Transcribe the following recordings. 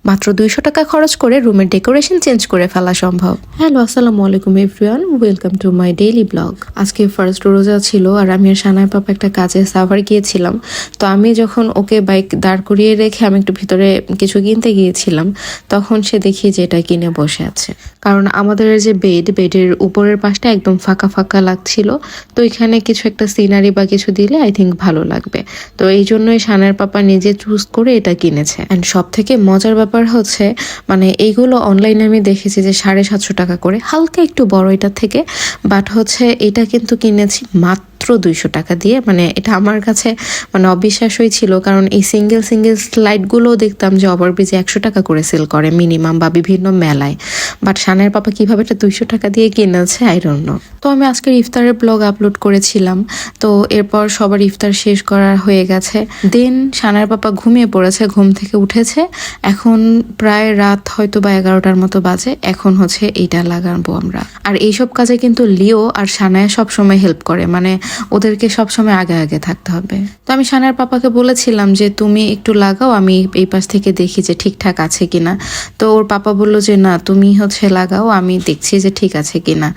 মাত্র 200 টাকা খরচ করে রুমের ডেকোরেশন চেঞ্জ করে ফেলা সম্ভব। হ্যালো, আসসালামু আলাইকুম everyone, welcome to my daily blog. আজকে ফার্স্ট রোজা ছিল আর আমি আর সানায় পাপা একটা কাজে সাভার গিয়েছিলাম। তো আমি যখন ওকে বাইক দাঁড় করিয়ে রেখে আমি একটু ভিতরে কিছু কিনতে গিয়েছিলাম, তখন সে দেখি যে এটা কিনে বসে আছে। কারণ আমাদের যে বেডের উপরের পাশটা একদম ফাঁকা ফাঁকা লাগছিল, তো এখানে কিছু একটা সিনারি বা কিছু দিলে আই থিঙ্ক ভালো লাগবে। তো এই জন্যই সানার পাপা নিজে চুজ করে এটা কিনেছে। অ্যান্ড সব থেকে মজার ব্যাপার হচ্ছে, মানে এইগুলো অনলাইনে আমি দেখেছি যে 750 টাকা করে, হালকা একটু বড় এটার থেকে, বাট হচ্ছে এটা কিন্তু কিনেছি মাত্র 200 টাকা দিয়ে। মানে এটা আমার কাছে মানে অবিশ্বাসই ছিল, কারণ এই সিঙ্গেল স্লাইডগুলোও দেখতাম যে ওভারব্রিজে 100 টাকা করে সেল করে মিনিমাম, বা বিভিন্ন মেলায়। বাট সানের পাপা কিভাবে এটা 200 টাকা দিয়ে কিনেছে আই ডোন্ট নো। তো আমি আজকের ইফতারের ব্লগ আপলোড করেছিলাম। তো এরপর সবার ইফতার শেষ করা হয়ে গেছে। দেন সানার পাপা ঘুমিয়ে পড়েছে, ঘুম থেকে উঠেছে। এখন প্রায় রাত হয়তো বা 11টার মতো বাজে। এখন হচ্ছে এইটা লাগাবো আমরা। আর এইসব কাজে কিন্তু লিও আর সানায়া সবসময় হেল্প করে, মানে ওদেরকে সবসময় আগে আগে থাকতে হবে। তো আমি সানার পাপাকে বলেছিলাম যে তুমি একটু লাগাও, আমি এই পাশ থেকে দেখি যে ঠিকঠাক আছে কিনা। তো ওর পাপা বলল যে না, তুমি হচ্ছে লাগাও, আমি দেখছি যে ঠিক আছে কিনা।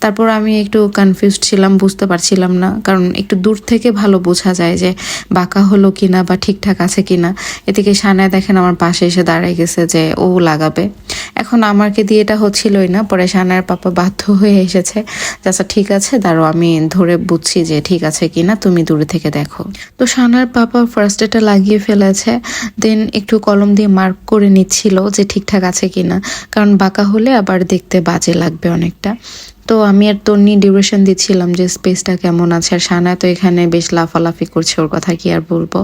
তারপর আমি একটু কনফিউজড ছিলাম, বুঝতে পারছিলাম না, কারণ একটু দূর থেকে ভালো বোঝা যায় যে বাঁকা হলো কিনা বা ঠিকঠাক আছে কিনা। এদিকে সানায় দেখেন আমার পাশে এসে দাঁড়ায় গেছে যে ও লাগাবে। এখন আমাকে দিয়ে এটা হচ্ছিলই না, পরে সানার পাপা বাধ্য হয়ে এসেছে। আচ্ছা ঠিক আছে, দাঁড়াও আমি ধরে বুঝছি যে ঠিক আছে কিনা, তুমি দূরে থেকে দেখো। তো সানার পাপা ফার্স্ট এটা লাগিয়ে ফেলেছে, দেন একটু কলম দিয়ে মার্ক করে নিচ্ছিল যে ঠিকঠাক আছে কিনা, কারণ বাঁকা হলে আবার দেখতে বাজে লাগবে অনেকটা। তো আমি আর তন্নি ডিউরেশন দিচ্ছিলাম যে স্পেসটা কেমন আছে। আর সানা তো এখানে বেশ লাফালাফি করছে, ওর কথা কি আর বলবো।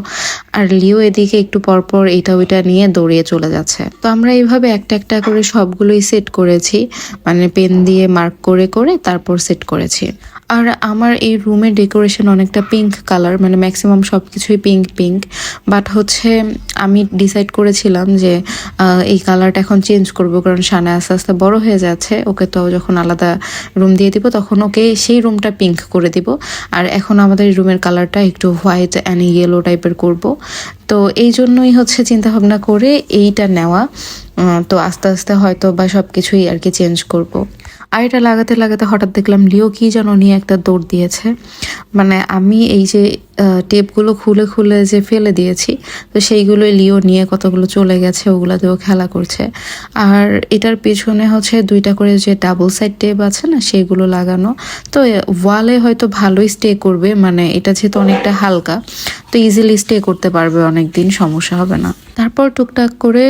আর লিও এদিকে একটু পরপর এইটা ওইটা নিয়ে দৌড়িয়ে চলে যাচ্ছে। তো আমরা এইভাবে একটা একটা করে সবগুলোই সেট করেছি, মানে পেন দিয়ে মার্ক করে করে তারপর সেট করেছি। আর আমার এই রুমের ডেকোরেশন অনেকটা পিঙ্ক কালার, মানে ম্যাক্সিমাম সব কিছুই পিঙ্ক। বাট হচ্ছে আমি ডিসাইড করেছিলাম যে এই কালারটা এখন চেঞ্জ করব, কারণ সানা আস্তে আস্তে বড় হয়ে যাচ্ছে। ওকে তো যখন আলাদা রুম দিয়ে দিব তখন ওকে সেই রুমটা পিঙ্ক করে দিব। আর এখন আমাদের রুমের কালারটা একটু হোয়াইট অ্যান্ড ইয়েলো টাইপের করব। তো এই জন্যই হচ্ছে চিন্তা ভাবনা করে এইটা নেওয়া। তো আস্তে আস্তে হয়তো বা সব কিছুই আর কি চেঞ্জ করব। আর এটা লাগাতে লাগাতে হঠাৎ দেখলাম লিও কি যেন নিয়ে একটা দৌড় দিয়েছে। মানে আমি এই যে টেপগুলো খুলে খুলে যে ফেলে দিয়েছি, তো সেইগুলো লিও নিয়ে কতগুলো চলে গেছে, ওগুলাতেও খেলা করছে। আর এটার পেছনে হচ্ছে 2টা করে যে ডাবল সাইড টেপ আছে না, সেগুলো লাগানো। তো ওয়ালে হয়তো ভালোই স্টে করবে, মানে এটা যেহেতু অনেকটা হালকা, তো ইজিলি স্টে করতে পারবে অনেক দিন, সমস্যা হবে না। তারপর টুকটাক করে